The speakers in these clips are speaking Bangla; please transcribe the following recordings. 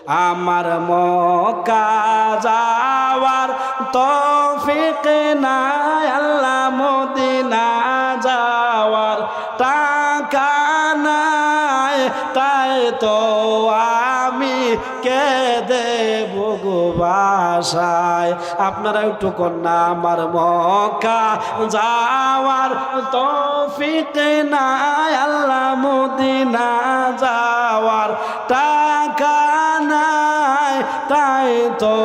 আমার মক্কা যাওয়ার তৌফিক নাই, আল্লাহ মদিনা যাওয়ার টাকা নাই, তাই তো আমি কে দেব গো বাসায়। আপনারা একটু কন্যা আমার মক্কা যাওয়ার তৌফিক নাই, আল্লাহ মদিনা যাওয়ার টাকা নাই, তাই তো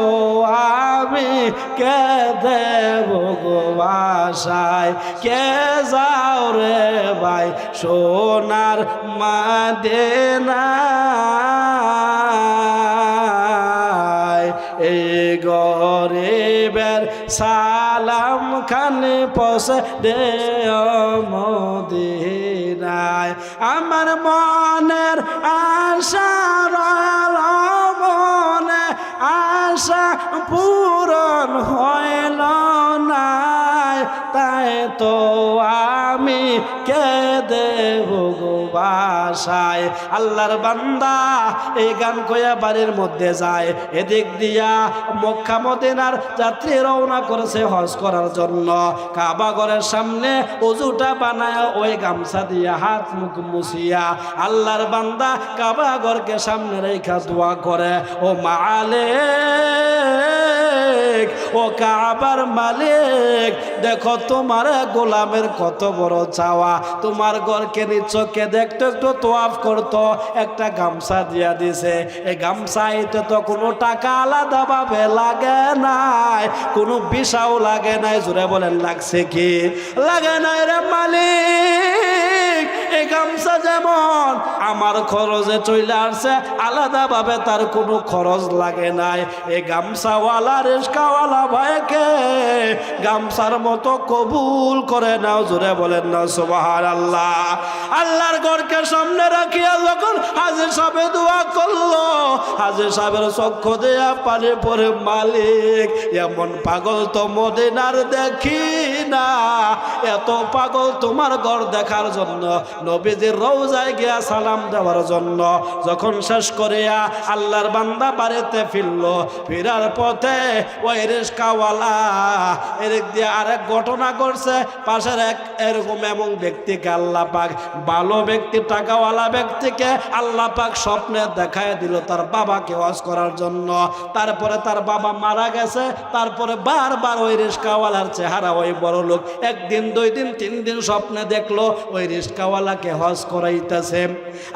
আমি কে দেব গো বাসায়। কে যাও রে ভাই সোনার মদিনায়, এই গরিবের সালাম খানে পৌঁছে দে মদিনায়। আমার মনের আশা রইল মনে, আশা পূরণ হইল নাই, তাই তো আমি কে দেব গো বাসায়। আল্লাহর বান্দা এই গান কইয়া বাড়ির মধ্যে যায়, এদিক দিয়া মক্কা মদিনার যাত্রী রওনা করেছে হজ করার জন্য। কাবা ঘরের সামনে ওজুটা বানায় ওই গামছা দিয়া হাত মুখ মুছিয়া আল্লাহর বান্দা কাবা ঘরকে সামনে রেখা দোয়া করে, ও মালিক, ও কাবার মালিক, দেখো তোমার গোলামের কত বড় চাওয়া, তোমার ঘরকে নিচকে দেখতো, একটু তোয়াফ করতো, একটা গামছা দিয়া দিছে। এই গামছাইতে তো কোনো টাকা আলাদা ভাবে লাগে নাই, কোনো বিষাও লাগে নাই। জোরে বলেন লাগছে কি? লাগে নাই রে মালিক। এই গামছা যেমন আমার খরচে চলে আসছে, আলাদা ভাবে তার কোনো খরচ লাগে নাই। এই গামছাওয়ালা রিস্কাওয়ালা ভাইকে গামছার মতো কবুল করে নাও। জোরে বলেন না সুবহানাল্লাহ। আল্লাহর ঘরকে সামনে রাখিয়া যখন হাজী সাহেব দোয়া করলো, হাজী সাহেবের চক্ষু দিয়া পানি পড়ে, মালিক এমন পাগল তো মদিনার দেখি না, এত পাগল তোমার ঘর দেখার জন্য, নবীজির রওজায় গিয়া সালাম দেওয়ার জন্য। যখন শেষ করিয়া আল্লাহর বান্দা বাড়িতে ফিরলো, ফিরার পথে ওই রিস্কাওয়ালা এদিক দিয়ে আরেক ঘটনা করছে। পাশের এরকম এমন ব্যক্তিকে আল্লাহ পাক, ভালো ব্যক্তি টাকাওয়ালা ব্যক্তিকে আল্লাহ পাক স্বপ্নে দেখায় দিল তার বাবাকে হজ করার জন্য। তারপরে তার বাবা মারা গেছে, তারপরে বারবার ওই রিস্কাওয়ালার চেহারা ওই বড় লোক একদিন দুই দিন তিন দিন স্বপ্নে দেখলো ওই রিস্কাওয়ালাকে হজ করাইতেছে।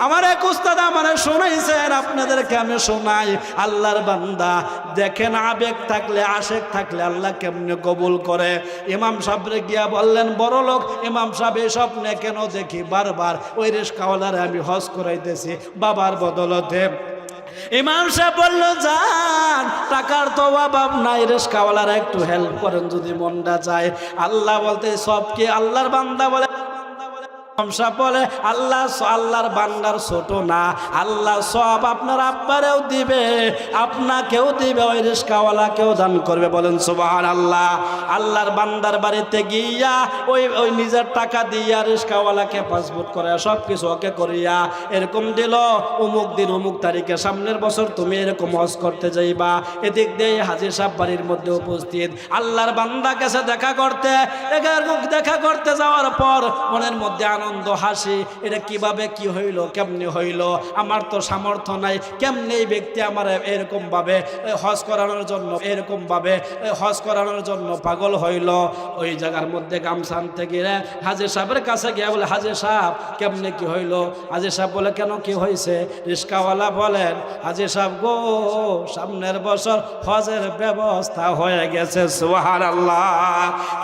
আমার এক উস্তাদ আমারে শোনাইছেন, আপনাদেরকে আমি শোনাই। আল্লাহর বান্দা দেখেন, আবেগ থাকলে আশেক থাকলে আল্লাহ কেমনে কবুল করে। ইমাম সাহেবরে গিয়া বললেন, বড় লোক ইমাম সাহেব, এই স্বপ্নে কেন দেখি বারবার ওই রিস্কাওয়ালারে আমি হজ করাইতেছি বাবার বদলতে। ইমাম সাহেব বলল, যান, টাকার তো অভাব নাই, রিস্কাওয়ালারা একটু হেল্প করেন যদি মনটা চায়। আল্লাহ বলতে সব কি? আল্লাহর বান্দা বলে, বলে আল্লাহ, আল্লাহর বান্দার ছোট না, আল্লাহ সব আপনার আব্বারেও দিবে, আপনাকেও দিবে, ওই রিস্কাওয়ালাকেও দান করবে। বলেন সুবহানাল্লাহ। আল্লাহর বান্দার বাড়িতে গিয়া ওই নিজের টাকা দিয়া রিস্কাওয়ালাকে পাসপোর্ট করে সব কিছু ওকে করিয়া এরকম দিল, অমুক দিন অমুক তারিখে সামনের বছর তুমি এরকম হজ করতে যাইবা। এদিক দিয়ে হাজী সাহেব বাড়ির মধ্যে উপস্থিত। আল্লাহর বান্দা কাছে দেখা করতে যাওয়ার পর মনের মধ্যে আনন্দ হাসি, এটা কিভাবে কি হইল, কেমনে হইল, আমার তো সামর্থ্য নাই, কেমনে এই ব্যক্তি আমার এরকম ভাবে হজ করানোর জন্য হজ করানোর জন্য পাগল হইল। ওই জায়গার মধ্যে গামছা আনতে গিয়ে হাজী সাহেবের কাছে গিয়ে বলে, হাজী সাহেব কেমনে কি হইল? হাজী সাহেব বলে, কেন কি হয়েছে? রিস্কাওয়ালা বলেন, হাজী সাহেব গো, সামনের বছর হজের ব্যবস্থা হয়ে গেছে। সুবহানাল্লাহ।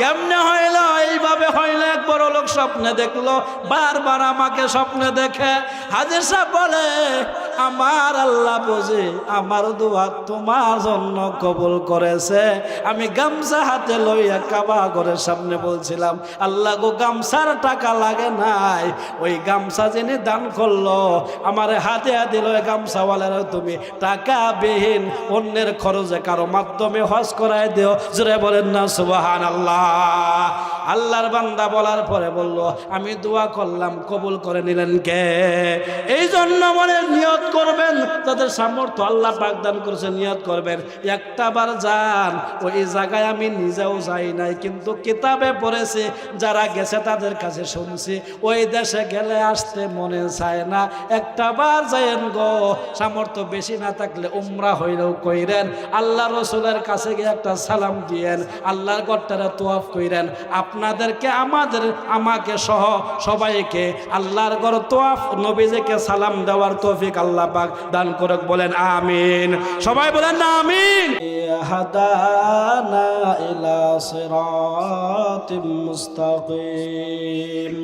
কেমনে হইল? এইভাবে হইল। এক বড় লোক স্বপ্নে দেখলো, বারবার আমাকে স্বপ্নে দেখে। হাজী সাহেব বলে, আমার আল্লাহ বুঝি আমার দোয়া তোমার জন্য কবুল করেছে। আমি গামছা হাতে লইয়া কাবা ঘরের সামনে বলছিলাম, আল্লাহ গো, গামছার টাকা লাগে নাই, ওই গামছা যিনি দান করলো আমার হাতে দিল, ওই গামছাওয়ালার তুমি টাকা বিহীন অন্যের খরচে কারো মাধ্যমে হজ করায় দিও। জোরে বলেন না সুবহানাল্লাহ। আল্লাহর বান্দা বলার পরে বলল, আমি দোয়া করলাম, কবুল করে নিলেন কে? এই জন্য মনে নিয়ত করবেন, তাদের সামর্থ্য আল্লাহ পাক দান করেছে, নিয়ত করবেন একটা বার যান। ওই জায়গায় আমি নিজেও যাই নাই, কিন্তু কিতাবে পড়েছে, যারা গেছে তাদের কাছে শুনছি, ওই দেশে গেলে আসতে মনে চায় না। একটা বার যায়েন গো, সামর্থ্য বেশি না থাকলে উমরা হইলেও কইরেন, আল্লাহ রসুলের কাছে গিয়ে একটা সালাম দিয়েন, আল্লাহর ঘরটারে তোয়াফ কইরেন। আপনাদেরকে আমাকে সহ সবাইকে আল্লাহর ঘর তোয়াফ নবীজিকে সালাম দেওয়ার তৌফিক আল্লাহ পাক দান করুক, বলেন আমিন। সবাই বলেন না আমিন। হাদানা ইলা সিরাতিম মুস্তাকিম।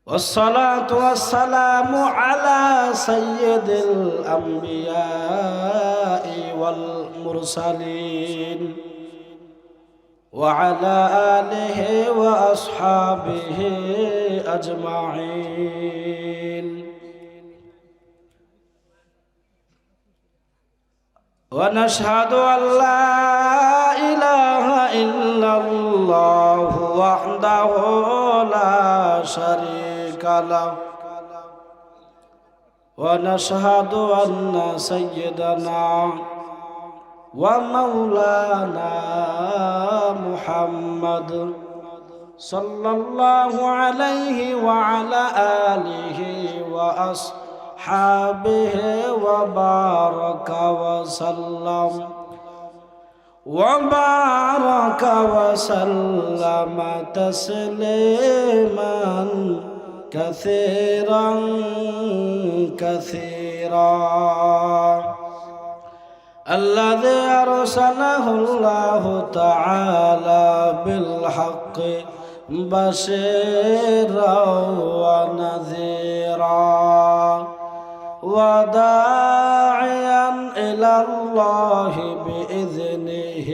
والصلاة والسلام على سيد الأنبياء والمرسلين وعلى آله وأصحابه أجمعين. ونشهد أن لا إله إلا الله وحده لا شريك له، ونشهد أن سيدنا ومولانا محمد صلى الله عليه وعلى آله وأصحابه وبارك وسلم تسليما كثيرا كثيرا. الذي أرسله الله تعالى بالحق بشيرا ونذيرا وداعيا إلى الله بإذنه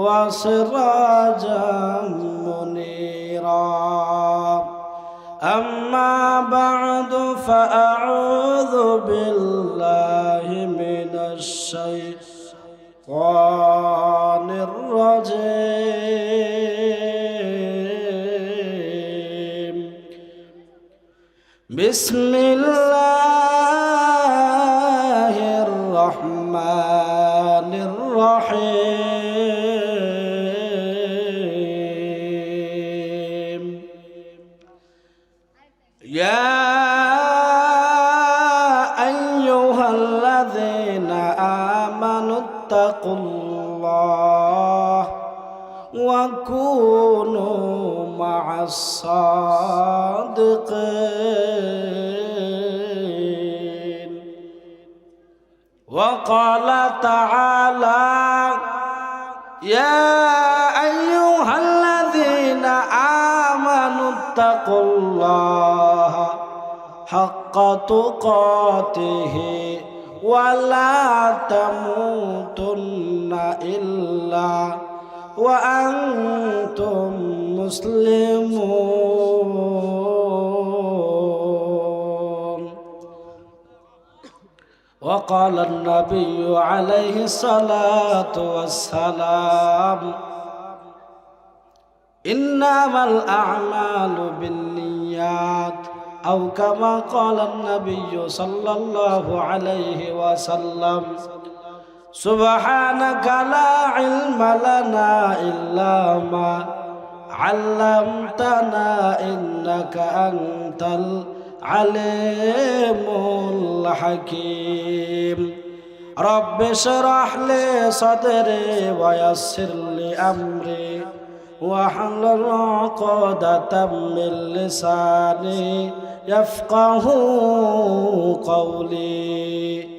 وسراجا منيرا. أما بعد فأعوذ بالله من الشيطان الرجيم. بسم الله الرحمن الرحيم. يا أيها الذين آمنوا اتقوا الله وكونوا مع الصادقين. وقال تعالى يا أيها الذين آمنوا اتقوا الله حق تقاته ولا تموتن إلا وأنتم مسلمون. وقال النبي عليه الصلاة والسلام إنما الأعمال بالنيات، أو كما قال النبي صلى الله عليه وسلم. سبحانك لا علم لنا إلا ما علمتنا إنك أنت العليم الحكيم. رب اشرح لي صدري ويسر لي أمري واحلل عقدة من لساني يفقه قولي.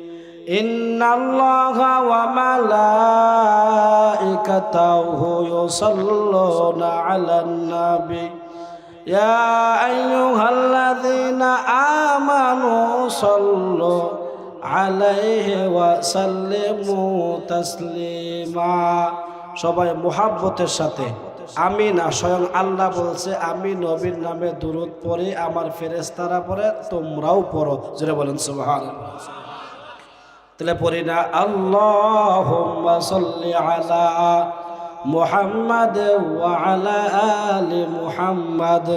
إن الله وملائكته يصلون على النبي يا أيها الذين آمنوا صلوا عليه وسلموا تسليما. সবাই মুহাব্বতের সাথে আমিন। স্বয়ং আল্লাহ বলছে আমি নবীর নামে দুরূদ পড়ি, আমার ফেরেশতারা পড়ে, তোমরাও পড়ো। জোরে বলেন সুবহানাল্লাহ। তাহলে পড়ি না আল্লাহুম্মা সাল্লি আলা মুহাম্মাদ ওয়া আলা আলি মুহাম্মাদ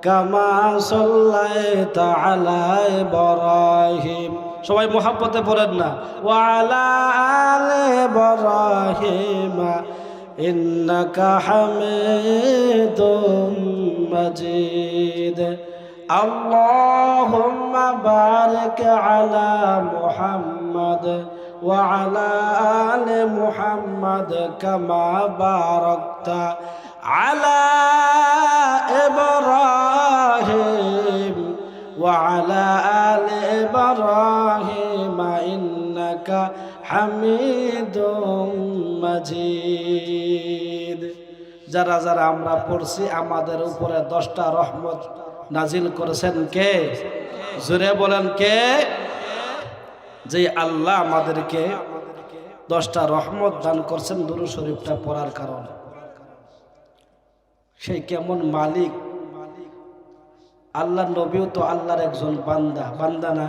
কামা সাল্লাইতা আলা ইব্রাহিম। সবাই মুহাব্বতে পড়েন না, ওয়া আলা আলি ইব্রাহিম ইন্নাকা হামিদুম মাজিদ। আল্লাহুম্মা বারিক আলা মুহাম্মাদ ওয়া আলা আলি মুহাম্মাদ কামা বারাকতা আলা ইব্রাহিম ওয়া আলা আলি ইব্রাহিম ইন্নাকা হামিদুম মাজিদ। যারা যারা আমরা পড়ছি আমাদের উপরে 10টা রহমত নাজিল করেছেন কে? জোরে বলেন কে? যে আল্লাহ আমাদেরকে 10টা রহমত দান করছেন দুরূদ শরীফটা পড়ার কারণে। সেই কেমন মালিক! আল্লাহ নবীও তো আল্লাহর একজন বান্দা, বান্দা না?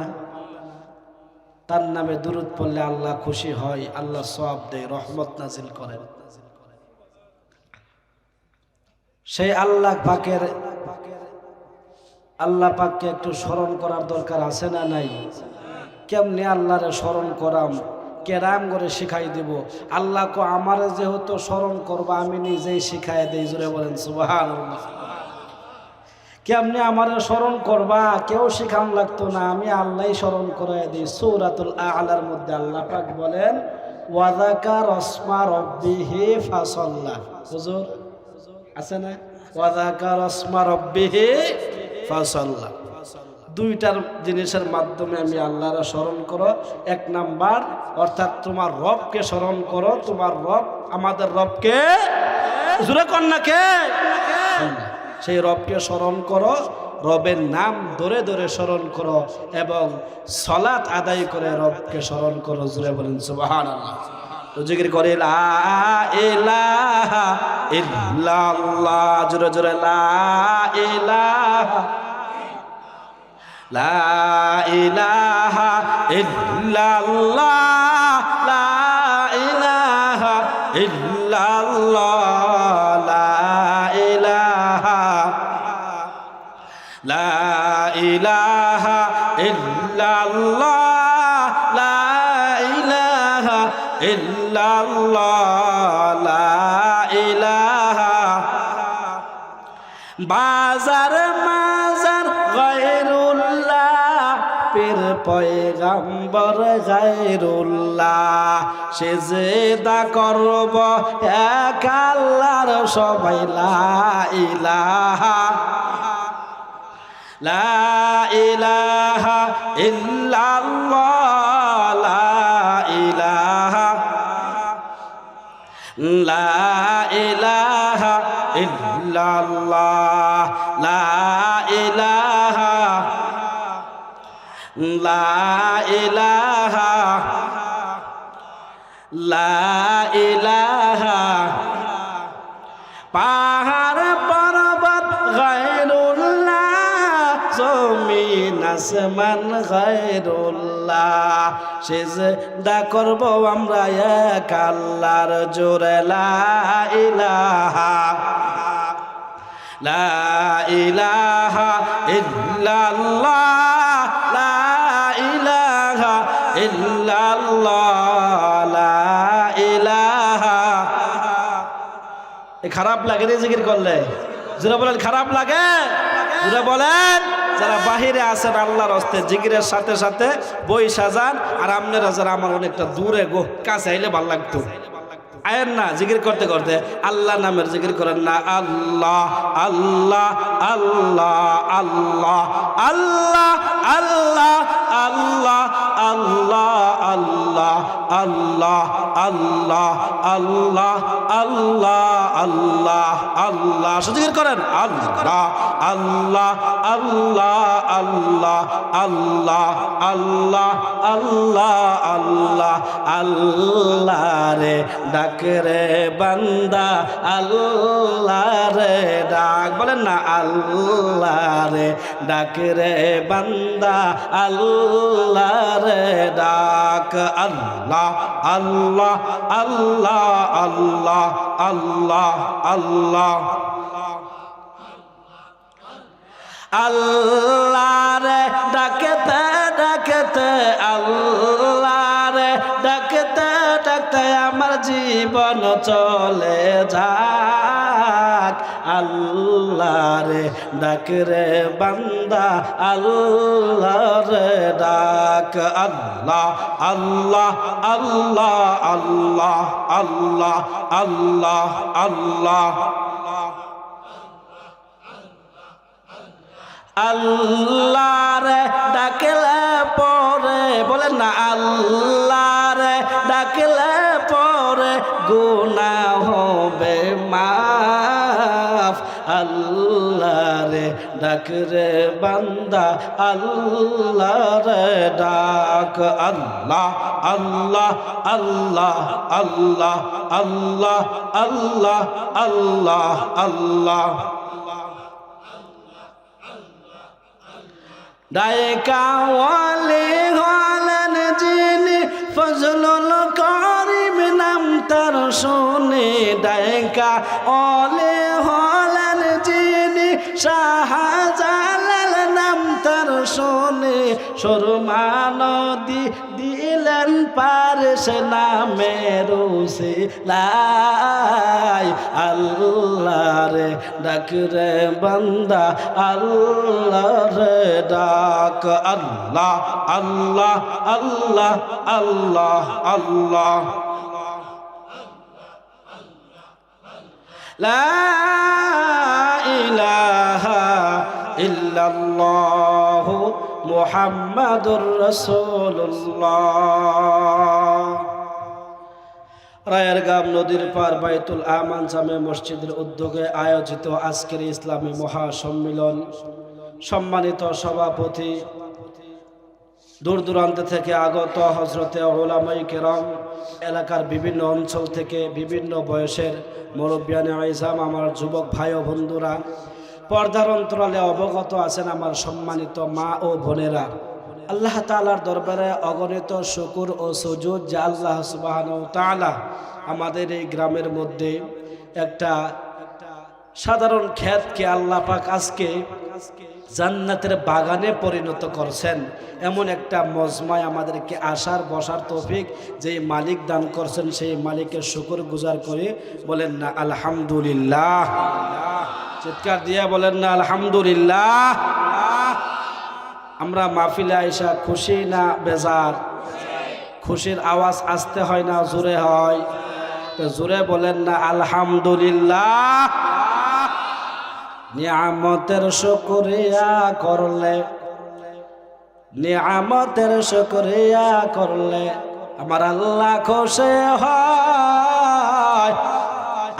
তার নামে দুরূদ পড়লে আল্লাহ খুশি হয়, আল্লাহ সওয়াব দেয়, রহমত নাজিল করেন। সেই আল্লাহ পাককে একটু স্মরণ করার দরকার আছে না নাই? কেমনে আল্লাহরে স্মরণ করাম, কেরাম করে শিখাই দিব। আল্লাহ কো আমারে যেহেতু স্মরণ করবা আমি নিজেই শিখাই দেই। জোরে বলেন সুবহানাল্লাহ। কেমনে আমারে স্মরণ করবা, কেউ শিখান লাগতো না, আমি আল্লাহই স্মরণ করাই দিই। সূরাতুল আ'লার মধ্যে আল্লাহ পাক বলেন ওয়া যাকারা ইসমা রাব্বিহি ফাসাল্লা। হুজুর আছে না? ওয়া যাকারা ইসমা রাব্বিহি ফাসাল্লা। দুইটার জিনিসের মাধ্যমে আমি আল্লাহর স্মরণ করো। এক নাম্বার অর্থাৎ তোমার রবকে স্মরণ করো। তোমার রব আমাদের রবকে, জোরে কন্যা কে? সেই রবকে স্মরণ করো, রবের নাম ধরে ধরে স্মরণ করো এবং সালাত আদায় করে রবকে স্মরণ করো। জোরে বলেন সুবহানাল্লাহ। তো জিকির করে লা ইলাহা ইল্লাল্লাহ। জোরে জোরে লা ইলাহা, লা ইলাহা ইল্লাল্লাহ, লা ইলাহা ইল্লাল্লাহ, লা ইলাহা, লা ইলাহা ইল্লাল্লাহ, লা ইলাহা ইল্লাল্লাহ, লা ইলাহা। বাজার মাজার গায়রুল্লাহ, পীর পয়গম্বর গায়রুল্লাহ, সেজদা করব এক আল্লাহর সবাই। লা ইলাহা, লা ইলাহা ইল্লাল্লাহ, লা ইলাহা, লা ইলাহা ইল্লাল্লাহ, লা ইলাহা, লা ইলাহা, লা ইলাহা। পাহাড় পর্বত গায়রুল্লাহ, জমিন আসমান গায়রুল্লাহ, সিজদা করব আমরা এক আল্লাহর। জোরে লা ইলাহা, লা ইলাহা ইল্লাল্লাহ, লা ইলাহা ইল্লাল্লাহ, লা ইলাহা। খারাপ লাগে রে জিকির করলে? যারা বলেন খারাপ লাগে, যারা বলেন যারা বাহিরে আছেন আল্লাহর হস্তে জিকিরের সাথে সাথে বই সাজান, আর আপনারা যারা আমার অনেকটা দূরে কাছে আইলে ভালো লাগতো। আয়েন না জিকির করতে করতে আল্লাহ নামের জিকির করেন না। আল্লাহ আল্লাহ আল্লাহ আল্লাহ আল্লাহ আল্লাহ আল্লাহ আল্লাহ আল্লাহ আল্লাহ আল্লাহ আল্লাহ আল্লাহ আল্লাহ আল্লাহ জিকির করেন। আল্লাহ আল্লাহ আল্লাহ আল্লাহ আল্লাহ আল্লাহ আল্লাহ আল্লাহ আল্লাহ রে ডাক রে বান্দা, আল্লাহ রে ডাক। বলেন না আল্লাহ রে ডাক রে বান্দা, আল্লাহ রে ডাক। আল্লাহ আল্লাহ আল্লাহ আল্লাহ আল্লাহ আল্লাহ আল্লাহ রে ডাকতে ডাকতে, আল্লাহ রে ডাকতে ডাকতে আমার জীবন চলে যাক। আল্লাহ রে ডাক রে বান্দা, আল্লাহ রে ডাক। আল্লাহ আল্লাহ আল্লাহ আল্লাহ আল্লাহ আল্লাহ আল্লাহ আল্লাহ রে ডাকলে পরে, বলেন না আল্লাহ রে ডাকলে পরে গুনাহ হবে মাফ। আল্লাহ রে ডাক রে বান্দা, আল্লাহ রে ডাক। আল্লাহ আল্লাহ আল্লাহ আল্লাহ আল্লাহ আল্লাহ আল্লাহ আল্লাহ ডায়কা ওয়ালি হলেন যিনি, ফজলুল করিম নাম তার শুনে। ডায়কা ওয়ালি হলেন যিনি, শাহজালাল নাম তার শুনে। সুরমা নদী দিলেন পার, সে নামের উসিলাই। আল্লাহ রে ডাক রে বান্দা, আল্লাহ রে ডাক। আল্লাহ আল্লাহ আল্লাহ আল্লাহ আল্লাহ লা ইলাহা ইল্লাল্লাহু মুহাম্মাদুর রাসূলুল্লাহ। রায়েরগাম নদীর পার বাইতুল আমান জামে মসজিদের উদ্যোগে আয়োজিত আজকের ইসলামী মহাসম্মিলন, সম্মানিত সভাপতি, দূর দূরান্ত থেকে আগত হজরতে উলামায়ে কেরাম, এলাকার বিভিন্ন অঞ্চল থেকে বিভিন্ন বয়সের মুরব্বিয়ানে আইজাম, আমার যুবক ভাই ও বন্ধুরা, পর্দার অন্তরালে অবগত আছেন আমার সম্মানিত মা ও বোনেরা, আল্লাহ তাআলার দরবারে অগণিত শুকর ও সুজুদ যে আল্লাহ সুবহানাহু ওয়া তাআলা আমাদের এই গ্রামের মধ্যে একটা সাধারণ ক্ষেতকে আল্লাহ পাক আজকে জান্নাতের বাগানে পরিণত করছেন। এমন একটা মজমায় আমাদেরকে আসার বসার তৌফিক যেই মালিক দান করছেন, সেই মালিকের শুকর গুজার করে বলেন না আলহামদুলিল্লাহ। চিৎকার দিয়া বলেন না আলহামদুলিল্লাহ। আমরা মাহফিলে আইসা খুশি না বেজার? খুশির আওয়াজ আসতে হয় না জোরে হয়? তো জোরে বলেন না আলহামদুলিল্লাহ। নিয়ামতের শুকরিয়া করলে, নিয়ামতের শুকরিয়া করলে আমার আল্লাহ খুশি হয়।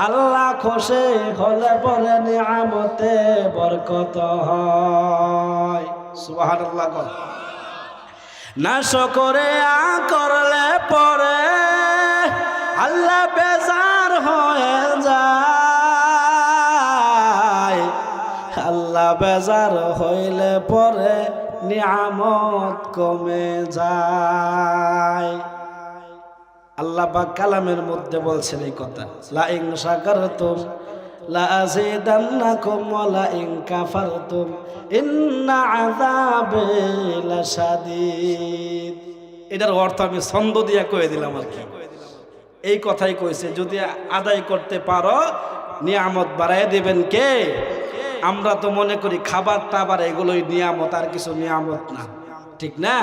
আল্লাহ খুশি হলে পরে নিয়ামতে বরকত হয়। সুবহানাল্লাহ। না শুকরিয়া করলে পরে আল্লাহ বেজার হয়ে যায়। আল্লাহ বেজার হইলে পরে নিয়ামত কমে যায়। আল্লাহ পাক কালামের মধ্যে বলছেন এই কথা, লা ইন শাকারতুম লা আযীদান্নাকুম ওয়া লা ইন কাফারতুম ইন্না আযাবি লাশাদীদ। এটার অর্থ আমি ছন্দ দিয়া কয়ে দিলাম আর কি। এই কথাই কইছে, যদি আদায় করতে পারো নিয়ামত বাড়ায় দিবেন কে? আমরা তো মনে করি খাবার টাবার এগুলোই নিয়ামত, আর কিছু নিয়ামত না, ঠিক না?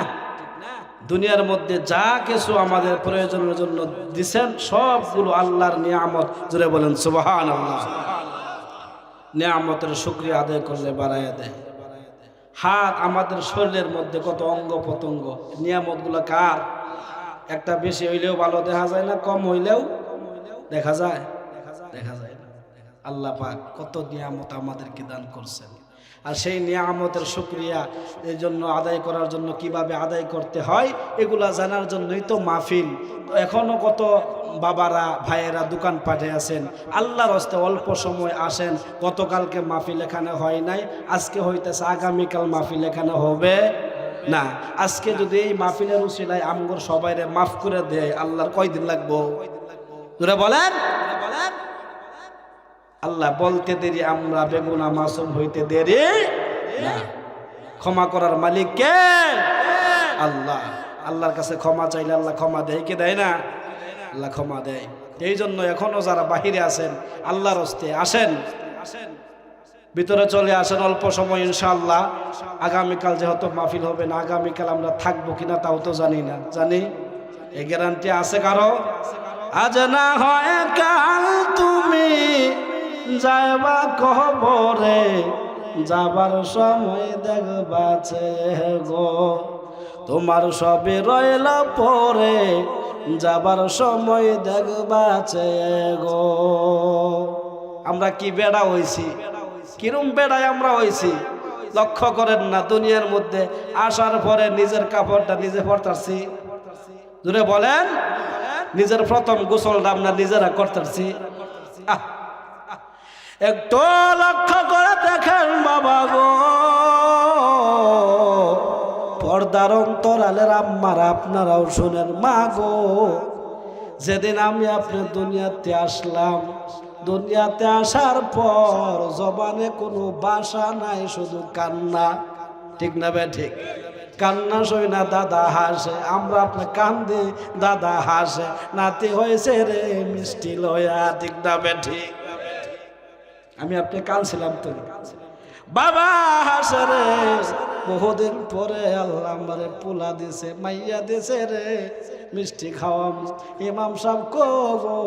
দুনিয়ার মধ্যে যা কিছু আমাদের প্রয়োজনের জন্য দিছেন সবগুলো আল্লাহর নিয়ামত। জোরে বলেন সুবহানাল্লাহ। নিয়ামতের শুকরিয়া আদায় করলে বাড়ায় দেয়। হাত, আমাদের শরীরের মধ্যে কত অঙ্গ প্রত্যঙ্গ, নিয়ামতগুলো কার? একটা বেশি হইলেও ভালো দেখা যায় না, কম হইলেও দেখা যায়? দেখা যায় না। আল্লাহ পাক কত নিয়ামত আমাদেরকে দান করছেন, আর সেই নিয়ামতের শুকরিয়া এই জন্য আদায় করার জন্য কিভাবে আদায় করতে হয় এগুলা জানার জন্যই তো মাহফিল। এখনো কত বাবারা ভাইয়েরা দোকান পাঠে আছেন, আল্লাহর হস্তে অল্প সময় আসেন। গতকালকে মাহফিল এখানে হয় নাই, আজকে হইতেছে, আগামীকাল মাহফিল এখানে হবে না। আজকে যদি এই মাহফিলের উসিলায় আমগর সবাইরে মাফ করে দেয়, আল্লাহর কয়দিন লাগবো? তোরা বলেন। আল্লাহ বলতে দেরি, আমরা বেগুনা মাসুম হইতে দেরি না। ক্ষমা করার মালিক কে? আল্লাহ। আল্লাহর কাছে ক্ষমা চাইলে আল্লাহ ক্ষমা দেয় কি দেয় না? আল্লাহ ক্ষমা দেয়। এই জন্য এখনো যারা বাহিরে আছেন আল্লাহর হস্তে আসেন, ভিতরে চলে আসেন অল্প সময় ইনশাআল্লাহ। আগামীকাল যেহেতু মাহফিল হবে না, আগামীকাল আমরা থাকবো কিনা তাও তো জানি না। জানি এই গ্যারান্টি আছে কারো? আজ না হয় কাল তুমি যাইবা কবরে, যাবার সময় দেখবাছে গো তোমার সবে রইল পরে, যাবার সময় দেখবাছে গো। আমরা কি বেড়া হইছি, কিরম বেড়ায় আমরা হইছি লক্ষ্য করেন না? দুনিয়ার মধ্যে আসার পরে নিজের কাপড়টা নিজে পরতাছি, জুড়ে বলেন, নিজের প্রথম গোসলটা আমরা নিজেরা করতেছি। একটু লক্ষ্য করে দেখেন বাবা গো, পর্দার অন্তরালের আম্মারা আপনারাও শুনেন, মা গো যেদিন আমি আপনার দুনিয়াতে আসলাম, দুনিয়াতে আসার পর জবানে কোনো ভাষা নাই, শুধু কান্না। ঠিক না বে ঠিক? কান্না সই না দাদা হাসে, আমরা আপনার কান্দে দাদা হাসে, নাতি হয়েছে রে মিষ্টি লয়া। ঠিক না বে ঠিক? আমি আপনি কাঁদছিলাম তো, বাবা হাসে রে, বহুদিন পরে আল্লাহ আমারে পোলা দিছে, মাইয়া দিছে রে, মিষ্টি খাওয়াম। ইমাম সাহেব কো গো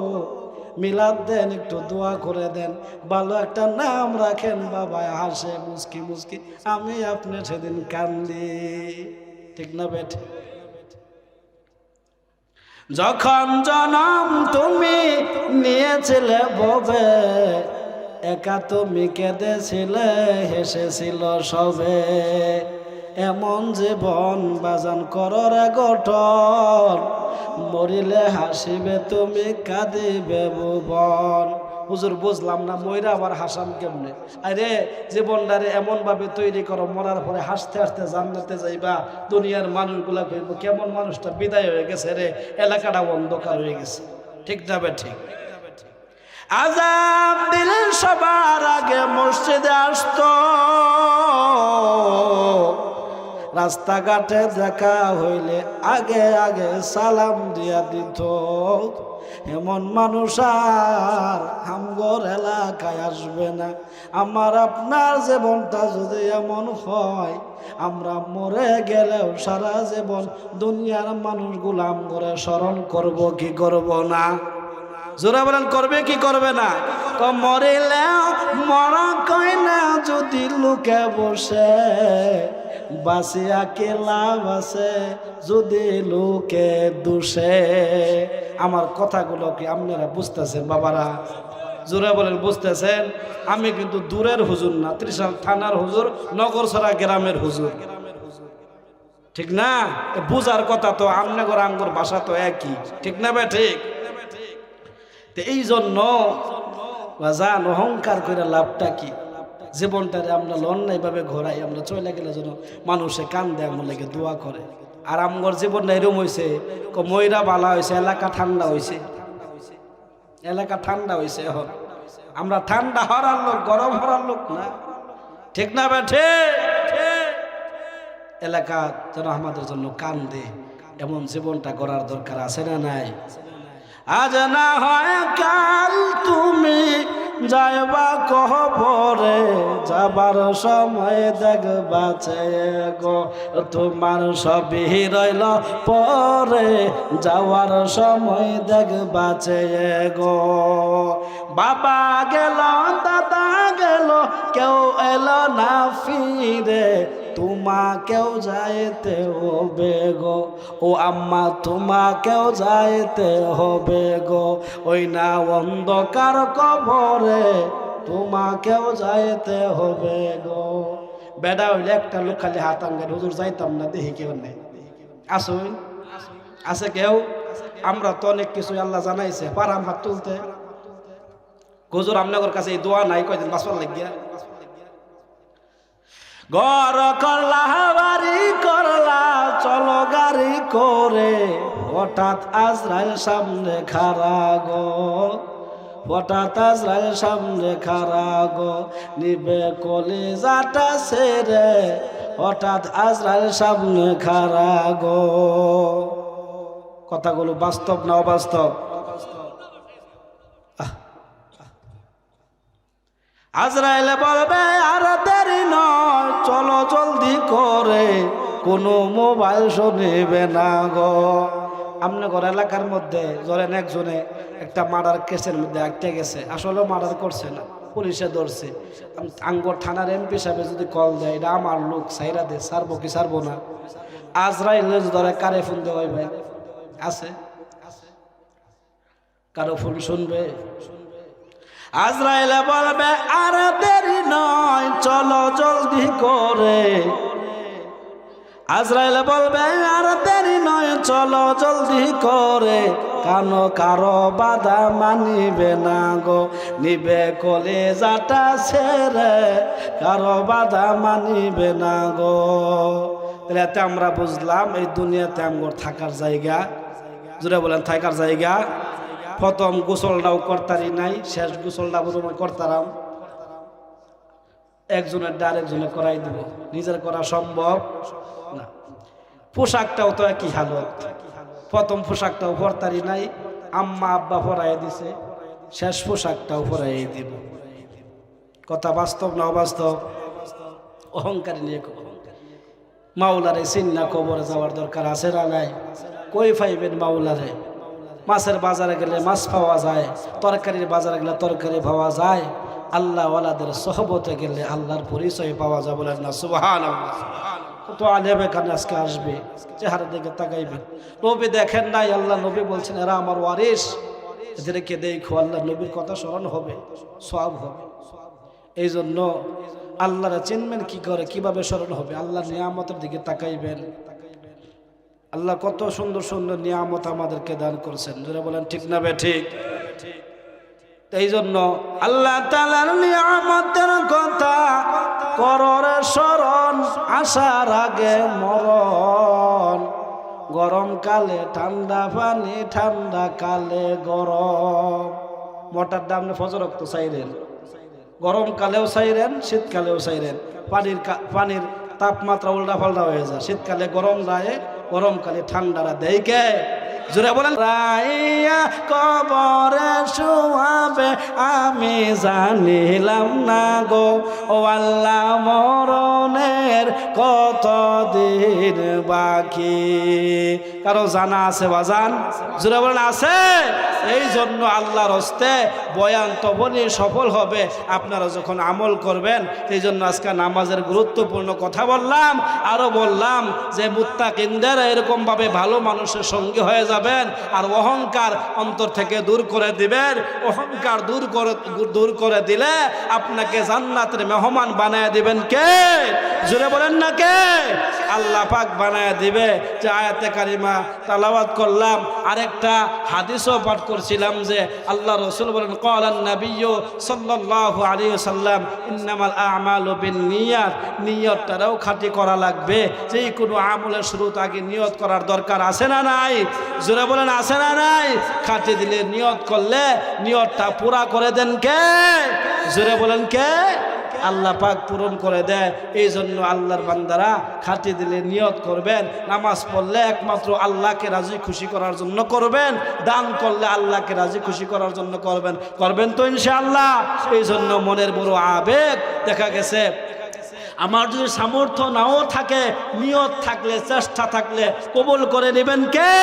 মিলাদ দেন, একটু দোয়া করে দেন, ভালো একটা নাম রাখেন। বাবা হাসে মুস্কি মুস্কি, আমি আপনি সেদিন কান্দি। ঠিক না বেঠ? যখন জনম তুমি নিয়েছিলে ববে, একা তুমি কেঁদেছিলে, হেসেছিল সবে। এমন জীবন বাজান করর গঠন, মরিলে হাসিবে তুমি, কাঁদিবে ভুবন। হুজুর বুঝলাম না, মইরা আবার হাসাম কেমনে? আরে জীবনটারে এমন ভাবে তৈরি করো, মরার পরে হাসতে হাসতে জান্নাতে যাইবা। দুনিয়ার মানুষগুলা কইব কেমন মানুষটা বিদায় হয়ে গেছে রে, এলাকাটা অন্ধকার হয়ে গেছে। ঠিক যাবে? ঠিক। আযাব দিলে সবার আগে মসজিদে আসতো, রাস্তাঘাটে দেখা হইলে আগে আগে সালাম দিয়া দিত। এমন মানুষ আর আমগর এলাকায় আসবে না। আমার আপনার জীবনটা যদি এমন হয়, আমরা মরে গেলেও সারা জীবন দুনিয়ার মানুষগুলো আমগরে স্মরণ করব কি করব না? জোরা বলেন, করবে কি করবে না? তো মরিলেও মরা কয় না, যদি লুকে বসে বাসিয়া কে লাভ আছে, যদি লোকে দোষে। আমার কথাগুলো কি আপনারা বুঝতেছেন বাবারা? জোরে বলেন, বুঝতেছেন? আমি কিন্তু দূরের হুজুর না, ত্রিশাল থানার হুজুর, নগরছড়া গ্রামের হুজুর। ঠিক না? বুঝার কথা তো আমনগর আঙ্গুর ভাষা তো একই। ঠিক না ভাই? ঠিক। এই জন্য জান অহংকার করে লাভটা কি? জীবনটারে আমরা অন্যায়ভাবে ঘোরাই, আমরা চলে গেলে যেন মানুষে কান দেয়, আমার লেগে দোয়া করে। আর আমগর জীবনটা এরম হয়েছে, ময়রা বালা হয়েছে, এলাকা ঠান্ডা হয়েছে, এলাকা ঠান্ডা হয়েছে। এখন আমরা ঠান্ডা হওয়ার লোক, গরম হওয়ার লোক না। ঠিক না ভাই? ঠিক। এলাকা যেন আমাদের জন্য কান দে, এমন জীবনটা গড়ার দরকার আছে না নাই? আজ না হয় কাল তুমি যাইবা কবরে, যাবার সময় দেখবাছে গো তোমার সবই রইল পরে, যাওয়ার সময় দেখবাছে গো। বাবা গেল, দাদা গেল, কেউ এলো না ফিরে, তোমাকেও যাইতে হবে গো। ও আম্মা তোমাকেও যাইতে হবে গো, ওই না অন্ধকার কবরে, তোমাকেও যাইতে হবে গো। বেড়া হইলে একটা লোক খালি হাত আঙ্গার, হুজুর যাইতাম না, দেখি কেউ নেই। আসুন, আছে কেউ? আমরা তো অনেক কিছু আল্লাহ জানাইছে, পারাম হাত তুলতে। হুজুর আপনার কাছে এই দোয়া নাই, কয়দিন বাঁচবার লাগিয়া ঘর করলা, বাড়ি করলা, চলো গাড়ি করে, হঠাৎ আজরাইল সামনে খাড়া গো। হঠাৎ আজরাইল সামনে খাড়া গো, নিবে কলিজাটা ছেড়ে, হঠাৎ আজরাইল সামনে খাড়া গো। কথাগুলো বাস্তব না অবাস্তব? আজরাইলে বলবে আর দেরি নয়, চলো জলদি করে, কোনো মোবাইল শুনিবে না গো। আপনার এলাকার মধ্যে ধরেন একজনে একটা মার্ডার কেসের মধ্যে আটকে গেছে, আসলে মার্ডার করছে না, পুলিশে ধরছে। আঙ্গর থানার এমপি সাহেব যদি কল দেয়, এটা আমার লোক, সাইরা দে, সারবো কি সারবো না? আজরাইল ধরে কারে ফোন দেওয়া ভাই আছে? কারো ফোন শুনবে? আজরাইলে বলবে আর দেরি নয়, চলো জলদি করে। আজরাইলে বলবে আর দেরি নয়, চলো জলদি করে, কানো কারো বাধা মানিবে না গো, নিবে কলিজাটা ছেড়ে, কারো বাধা মানিবে না গো। তাহলে এতে আমরা বুঝলাম এই দুনিয়াতে আমগর থাকার জায়গা, জুড়ে বলেন থাকার জায়গা। প্রথম গোসলটাও করতারি নাই, শেষ গোসলটা প্রথমে করতারাম, একজনের আরেকজনে করাই দিব, নিজের করা সম্ভব না। পোশাকটাও তো একই হালত, প্রথম পোশাকটাও পরতারি নাই, আম্মা আব্বা পরাই দিছে, শেষ পোশাকটাও পরাই দিব। কথা বাস্তব না অবাস্তব? অহংকারী নিয়ে মাওলারে চিন্না কবরে যাওয়ার দরকার আছে না নাই? কই পাইবেন মাওলারে? মাছের বাজারে গেলে মাছ পাওয়া যায়, তরকারির বাজারে গেলে তরকারি পাওয়া যায়, আল্লাহ ওয়ালাদের সহবতে গেলে আল্লাহর পরিচয় পাওয়া যায়। বলেন না সুবহানাল্লাহ? কত আলেম এখানে আজকে আসবে, চেহারা দিকে তাকাইবেন। নবী দেখেন নাই? আল্লাহ নবী বলছেন এরা আমার ওয়ারিস, এদেরকে দেখো, আল্লাহ নবীর কথা স্মরণ হবে, সওয়াব হবে। এই জন্য আল্লাহরা চিনবেন কি করে, কিভাবে স্মরণ হবে? আল্লাহর নিয়ামতের দিকে তাকাইবেন। আল্লাহ কত সুন্দর সুন্দর নিয়ামত আমাদেরকে দান করছেন, যারা বলেন ঠিক না বে ঠিক? এই জন্য আল্লাহ তাআলার নিয়ামতের কথা কররে স্মরণ, আসার আগে মরণ। গরমকালে ঠান্ডা পানি, ঠান্ডা কালে গরম। মোটার দাম ফজর রক্ত চাইলেন, গরমকালেও চাইলেন, শীতকালেও চাইলেন। পানির তাপমাত্রা উল্টা পাল্টা হয়ে যায়, শীতকালে গরম যায়, গরমকালে ঠান্ডারা দেয় কে? জোরে বলেন। রাইয়া কবরে শুয়াবে আমি জানিলাম না গো, ও আল্লাহ মরণের কত দিন বাকি। কারো জানা আছে বাজান? জোরে বলেন আছে? এই জন্য আল্লাহর হস্তে বয়ান তখনই সফল হবে আপনারা যখন আমল করবেন। এই জন্য আজকে নামাজের গুরুত্বপূর্ণ কথা বললাম, আরো বললাম যে মুত্তাকিনদের এরকম ভাবে ভালো মানুষের সঙ্গে হয়ে যাবেন, আর অহংকার অন্তর থেকে দূর করে দিবেন। অহংকার দূর করে দিলে আপনাকে জান্নাতের মেহমান বানায় দিবেন কে? জোরে বলেন না কে? আল্লাহ পাক বানায় দিবে। যে আয়াতে কারিমা তালাওয়াত করলাম, আরেকটা হাদিসও পাঠ করছিলাম যে আল্লাহ রাসূল বলেন ক্বালান নাবিয়্যু সাল্লাল্লাহু আলাইহি ওয়াসাল্লাম ইন্নামাল আ'মালু বিন্নিয়াত, নিয়তটাও খাঁটি করা লাগবে। যে কোনো আমলের শুরুতে আগে নিয়ত করার দরকার আছে না নাই? জোরে বলেন আছে না নাই? খাঁটি দিলে, নিয়ত করলে নিয়তটা পুরা করে দেন কে? জোরে বলেন কে? আল্লাহ পাক পূরণ করে দেয়। এই জন্য আল্লাহর বান্দারা খাঁটি দিলে নিয়ত করবেন, নামাজ পড়লে একমাত্র আল্লাহকে রাজি খুশি করার জন্য করবেন, দান করলে আল্লাহকে রাজি খুশি করার জন্য করবেন তো ইনশাআল্লাহ। এই জন্য মনের বড় আবেগ, দেখা গেছে আমার যদি সামর্থ্য নাও থাকে, নিয়ত থাকলে, চেষ্টা থাকলে কবুল করে নেবেন কে?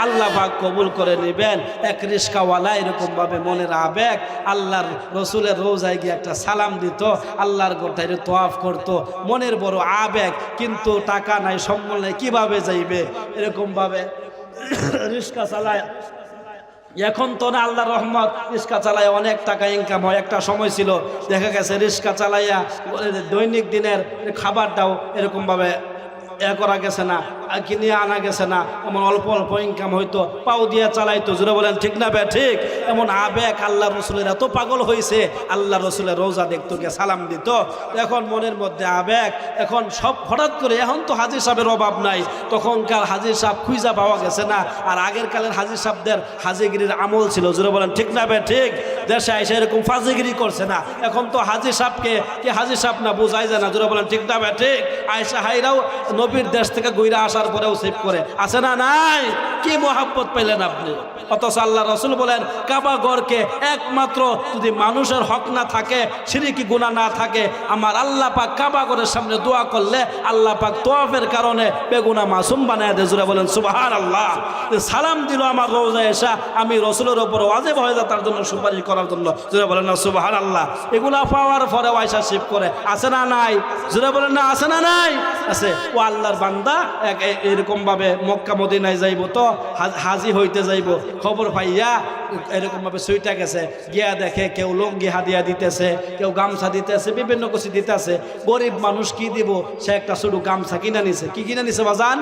আল্লাহ পাক কবুল করে নেবেন। এক রিস্কাওয়ালা এরকমভাবে মনের আবেগ আল্লাহর রসুলের রোজায় গিয়ে একটা সালাম দিত, আল্লাহর গোটায় তোয়াফ করত, মনের বড় আবেগ, কিন্তু টাকা নাই, সম্বল নাই, কিভাবে যাইবে? এরকমভাবে রিস্কা চালায়। এখন তো না, আল্লাহর রহমত, রিস্কা চালায় অনেক টাকা ইনকাম হয়। একটা সময় ছিল দেখা গেছে রিস্কা চালাইয়া দৈনিক দিনের খাবারটাও এরকমভাবে করা গেছে না, কিনে আনা গেছে না, এমন অল্প অল্প ইনকাম হইতো, পাও দিয়া চালাইতো, জোরে বলেন ঠিক না বে ঠিক? এমন আবেগ আল্লাহ রসুলের এত পাগল হয়েছে, আল্লাহ রসুলের রোজা দেখতো গিয়ে সালাম দিত। এখন মনের মধ্যে আবেগ, এখন সব হঠাৎ করে, এখন তো হাজির সাহেবের অভাব নাই, তখনকার হাজির সাহেব খুঁজা পাওয়া গেছে না। আর আগের কালের হাজির সাহেবদের হাজিগিরির আমল ছিল, জোরে বলেন ঠিক না বে ঠিক? দেশে এসে এরকম ফাজিগিরি করছে না। এখন তো হাজির সাহেবকে কি হাজির সাহেব না বোঝাই যায় না, জোরে বলেন ঠিক না বে ঠিক? আয়সা হাইরাও নবীর দেশ থেকে ঘুরে আসার পরেও সেভ করে আছে না নাই? কি মোহাব্বত পেলেন আপনি? অথচ আল্লাহ রসুল বলেন কাবা ঘরকে একমাত্র যদি মানুষের হক না থাকে, শিরকি গুনাহ না থাকে, আমার আল্লাহ পাক কাবা ঘরের সামনে দোয়া করলে আল্লাহ পাক তওয়াফের কারণে বেগুনা মাসুম বানায় দেয়, জোরে বলেন সুবহানাল্লাহ। সালাম দিল আমার রোজা এসা, আমি রসুলের ওপর ওয়াজিব হয়ে যায় তার জন্য সুপারিশ করার জন্য, জোরে বলেন না সুবহানাল্লাহ। এগুলা পাওয়ার পরে আয়সা শিব করে আছে না নাই? জোরে বলেন না আছে না নাই? আছে। ও আল্লাহর বান্দা এরকম ভাবে মক্কা মদিনায় যাইব, তো হাজি হইতে যাইব, খবর পাইয়া এরকম ভাবে সুইটা গেছে, গিয়া দেখে কেউ লুঙ্গি হাদিয়া দিতেছে, কেউ গামছা দিতেছে, বিভিন্ন কিছু দিতেছে। গরিব মানুষ কি দিব? সে একটা শুধু গামছা কিনা নিছে। কি কিনা নিছে বাজান?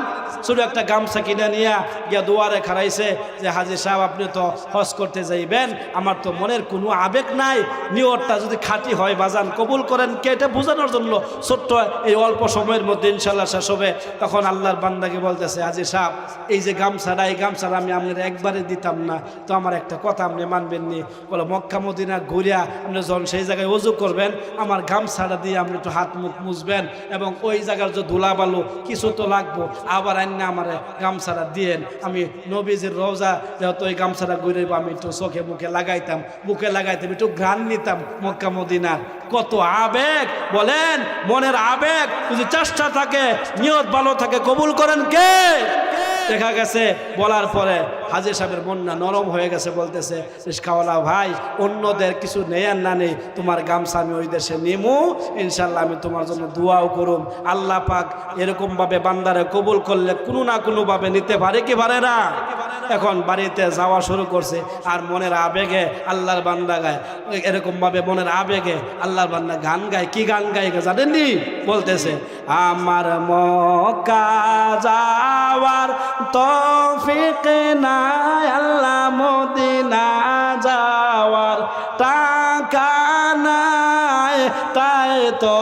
শুধু একটা গামছা কিনা নিয়া গিয়া দুয়ারে খাড়াইছে যে হাজি সাহেব আপনি তো হজ করতে যাইবেন, আমার তো মনের কোনো আবেগ নাই, নিয়তটা যদি খাঁটি হয় বাজান কবুল করেন। কে এটা বোঝানোর জন্য ছোট্ট এই অল্প সময়ের মধ্যে ইনশাল্লাহ শেষ হবে। তখন আল্লাহর বান্দাকে বলতেছে হাজি সাহেব এই যে গামছাটা, এই গামছাটা আমি আপনার একবারে দিতাম না, তো আমার একটা কথা আপনি মানবেন নি? বলে মক্কা মদিনা ঘুরিয়া আপনি যখন সেই জায়গায় ওযু করবেন, আমার গামছাটা দিয়ে আপনি একটু হাত মুখ মুছবেন, এবং ওই জায়গার যে ধুলা বালু কিছু তো লাগবো, আবার আইনা আমার গামছাটা দিয়েন। আমি নবীজির রওজা যেহেতু ওই গামছাটা ঘুরে আমি একটু চোখে মুখে লাগাইতাম, একটু ঘ্রাণ নিতাম মক্কা মদিনার। কত আবেগ বলেন! মনের আবেগ যদি চেষ্টা থাকে, নিয়ত ভালো থাকে, কবুল করেন কে? দেখা গেছে বলার পরে হাজির সাহেবের মনটা নরম হয়ে গেছে, বলতেছে রিস্কাওয়ালা ভাই অন্যদের কিছু নেই আর না নেই, তোমার গামছা আমি ওই দেশে নিমু, ইনশাল্লাহ আমি তোমার জন্য দোয়াও করুম। আল্লাহ পাক এরকম ভাবে বান্দারে কবুল করলে কোনো না কোনো ভাবে নিতে পারে কি পারে না? এখন বাড়িতে যাওয়া শুরু করছে, আর মনের আবেগে আল্লাহর বান্দা গায়, এরকম ভাবে মনের আবেগে আল্লাহর বান্দা গান গায়। কি গান গায় জানেননি? বলতেছে আমার মক্কা যাওয়ার তৌফিক নাই, আল্লাহ মদিনা যাওয়ার টাকা নাই, তাই তো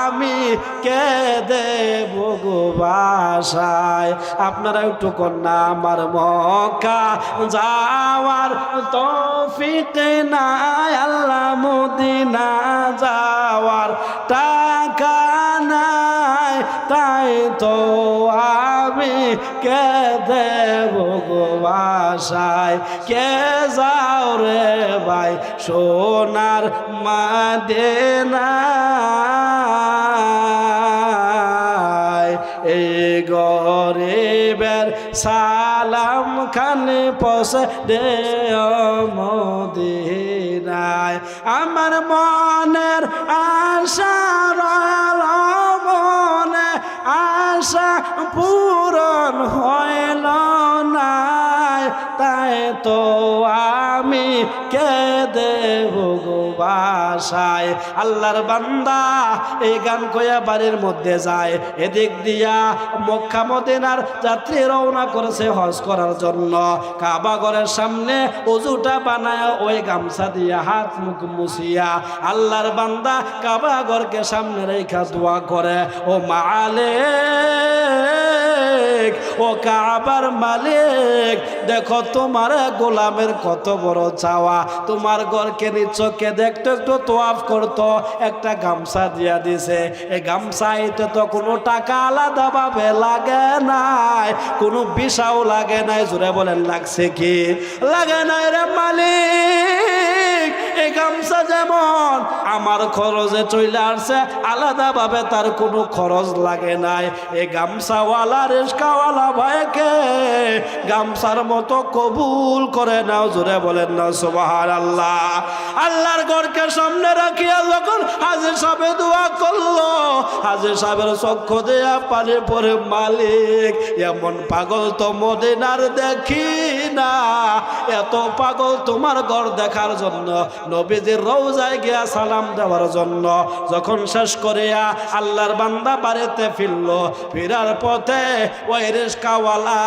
আমি কে দেব গো বাসায়। আপনারা একটু কন্যা আমার মক্কা যাওয়ার তৌফিক নাই, আল্লাহ মদিনা যাওয়ার টাকা নাই, তাই তো আমি কে দেব গো বাসায়। কে যাও রে ভাই সোনার মদিনায়, এই গরিবের সালাম খানে পৌঁছে দে মদিনায়। আমার মনের আশা রইল মনে, আশা পূরণ হইল না, তাই তো আমি কে দেব গো বাসায়। আল্লাহর বান্দা এই গান কইয়া বাড়ির মধ্যে যায়, এদিক দিয়া মক্কা মদিনার যাত্রী রওনা করেছে হজ করার জন্য। কাবা ঘরের সামনে ওযুটা বানায় ওই গামছা দিয়া হাত মুখ মুছিয়া আল্লাহর বান্দা কাবা ঘরকে সামনে রেখা দোয়া করে, ও মালিক, ও কাবার মালিক, দেখো তোমার গোলামের কত বড় চাওয়া, তোমার ঘরকে নিচকে দেখতো, একটু তোয়াফ করতো, একটা গামছা দিয়া দিছে। এই গামছাইতে তো কোনো টাকা আলাদা ভাবে লাগে নাই, কোনো বিষাও লাগে নাই। জোরে বলেন লাগছে কি? লাগে নাই রে মালিক। এই গামছা যেমন আমার খরচে চলে আসছে, আলাদা ভাবে তার কোনো খরচ লাগে নাই। এই গামছাওয়ালা রিস্কা রিস্কাওয়ালা ভাইকে গামছার মতো কবুল করে নাও। জোরে বলেন না সুবহানাল্লাহ। আল্লাহর ঘরকে সামনে রাখিয়া যখন হাজী সাহেব দোয়া করলো, হাজী সাহেবের চক্ষু দিয়া পানি পড়ে, মালিক এমন পাগল তো মদিনার দেখি না, এত পাগল তোমার ঘর দেখার জন্য, নবীজির রওজায় গিয়া সালাম দেওয়ার জন্য। যখন শেষ করিয়া আল্লাহর বান্দা বাড়িতে ফিরলো, ফিরার পথে ওই রিস্কাওয়ালা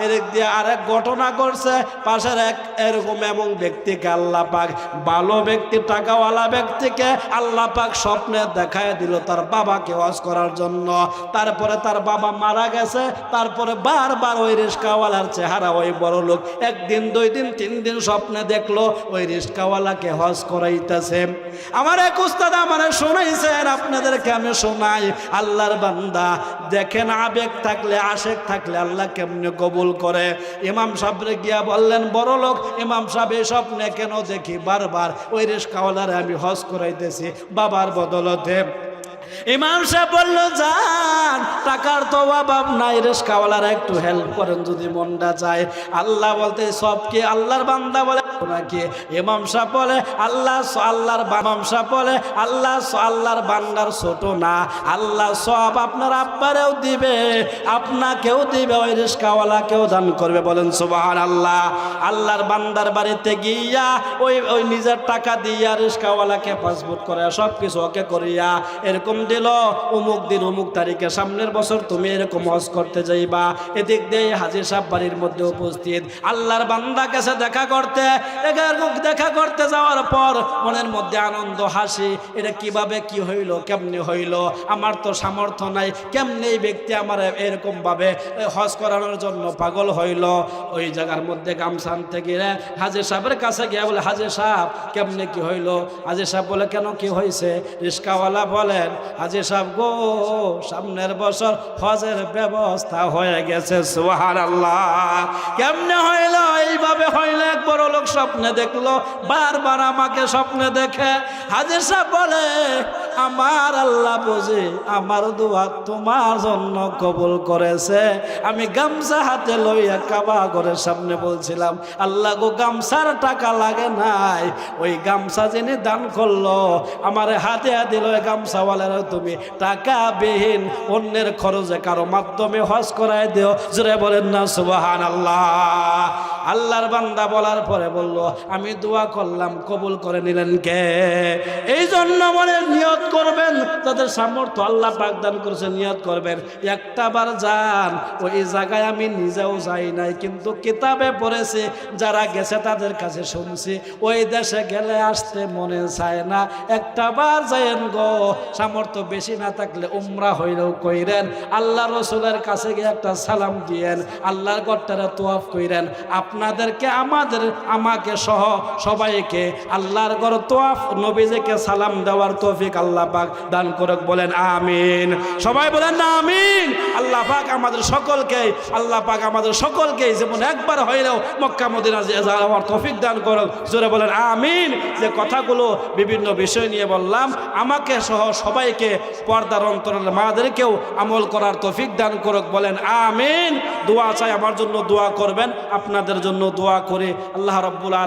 এদিক দিয়ে আরেক ঘটনা করছে। পাশের এরকম এমন ব্যক্তিকে আল্লাহ পাক, ভালো ব্যক্তি, টাকাওয়ালা ব্যক্তিকে আল্লাহ পাক স্বপ্নে দেখায় দিল তার বাবাকে হজ করার জন্য। তারপরে তার বাবা মারা গেছে। তারপরে বারবার ওই রিস্কাওয়ালার চেহারা ওই বড় লোক একদিন, 2 দিন, 3 দিন স্বপ্নে দেখলো ওই রিস্কাওয়ালাকে হজ করাইতেছে। আমার এক উস্তাদ আমারে শোনাইছেন, আপনাদেরকে আমি শোনাই। আল্লাহর বান্দা দেখেন, আবেগ থাকলে, আশেক থাকলে আল্লাহ কেমনে কবুল করে। ইমাম সাহেবরে গিয়া বললেন, বড় লোক ইমাম সাহেব, এই স্বপ্নে কেন দেখি বারবার ওই রিস্কাওয়ালারে আমি হজ করাইতেছি বাবার বদলতে। ইমাম সাহেব বলল, যান, টাকার তো অভাব নাই, রিস্কাওয়ালার একটু হেল্প করেন যদি মনটা চায়। আল্লাহ বলতে সব কি আল্লাহর বান্দা বলে নাকি? ইমাম সাহেব বলে আল্লাহর বান্দার ছোট না, আল্লাহ সব আপনার আব্বারেও দিবে, আপনাকেও দিবে, ওই রিস্কাওয়ালাকেও দান করবে। বলেন সুবহানাল্লাহ। আল্লাহর বান্দার বাড়িতে গিয়া ওই নিজের টাকা দিয়া রিস্কাওয়ালাকে পাসপোর্ট করে সব কিছু ওকে করিয়া এরকম দিল, অমুক দিন অমুক তারিখে সামনের বছর তুমি এরকম হজ করতে যাইবা। এদিক দিয়ে হাজী সাহেব বাড়ির মধ্যে উপস্থিত। আল্লাহর বান্দা কাছে দেখা করতে যাওয়ার পর মনের মধ্যে আনন্দ, হাসি, এটা কিভাবে কি হইল, কেমনে হইল, আমার তো সামর্থ্য নাই, কেমনে এই ব্যক্তি আমার এরকম ভাবে হজ করানোর জন্য পাগল হইল। ওই জায়গার মধ্যে গামছা আনতে গিয়ে হাজী সাহেবের কাছে গিয়ে বলে, হাজী সাহেব কেমনে কি হইল? হাজী সাহেব বলে, কেন কি হয়েছে? রিস্কাওয়ালা বলেন, হাজী সাহেব গো, সামনের বছর হজের ব্যবস্থা হয়ে গেছে। সুবহানাল্লাহ। কেমনে হইল? এইভাবে হইল। এক বড় লোক স্বপ্নে দেখলো, বারবার আমাকে স্বপ্নে দেখে। হাজী সাহেব বলে, আমার আল্লাহ বুঝি আমার দোয়া তোমার জন্য কবুল করেছে। আমি গামছা হাতে লইয়া কাবা ঘরের সামনে বলছিলাম, আল্লাহ গো, গামছার টাকা লাগে নাই, ওই গামছা যিনি দান করলো আমার হাতে দিল, গামছাওয়ালার তুমি টাকা বিহীন অন্যের খরচে কারো মাধ্যমে হজ করায় দিও। জোরে বলেন না সুবহানাল্লাহ। আল্লাহর বান্দা বলার পরে বলল, আমি দোয়া করলাম, কবুল করে নিলেন কে? এই জন্য মনে নিয়ত করবেন, তাদের সামর্থ্য আল্লাহ পাক দান করেছে, নিয়ত করবেন। একটা বার যান, ওই জায়গায় আমি নিজেও যাই নাই, কিন্তু কিতাবে পড়েছি, যারা গেছে তাদের কাছে শুনছি, ওই দেশে গেলে আসতে মনে চায় না। একটা বার যাইন গো, সামর্থ্য বেশি না থাকলে উমরা হইলেও কইরেন, আল্লাহ রসুলের কাছে গিয়ে একটা সালাম দিয়েন, আল্লাহর ঘরটারে তোয়াফ কইরেন। আপনাদেরকে আমাকে সহ সবাইকে আল্লাহর ঘর তোয়াফ, নবীজিকে সালাম দেওয়ার তৌফিক আল্লাহ পাক দান করুক। বলেন আমিন। সবাই বলেন না আমিন। আল্লাহ পাক আমাদের সকলকে যেমন একবার হইলেও মক্কা মদিনা যাওয়ার তৌফিক দান করুক। জোরে বলেন আমিন। যে কথাগুলো বিভিন্ন বিষয় নিয়ে বললাম, আমাকে সহ সবাইকে, পর্দার অন্তরের মাদেরকেও আমল করার তৌফিক দান করুক। বলেন আমিন। দোয়া চাই, আমার জন্য দোয়া করবেন, আপনাদের জন্য দোয়া করে। আল্লাহ রাব্বুল